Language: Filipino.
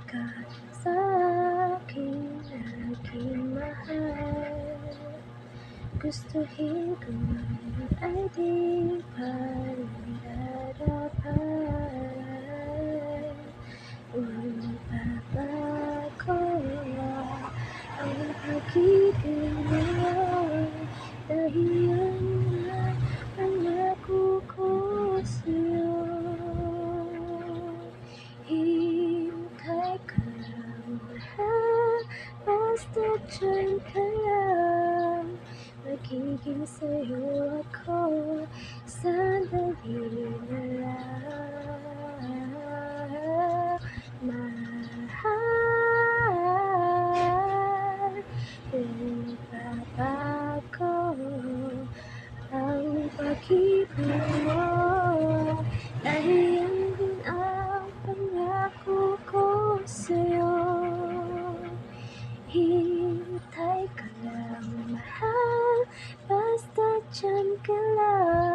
ka sa aking mahal. Gustuhin ko man ay di pa rin dadapat. Magbabago ang pag-ibig mo, dahil yan na ang nako ko sa'yo. Hintay ka lang, mahal, basta dyan ka lang. Magiging sa'yo ako, sandali na lang. Mahal, pinagbabago ang pag-ibig mo, dahil yan din ang pangako ko sa'yo. Hintay ka lang, mahal, basta dyan ka lang.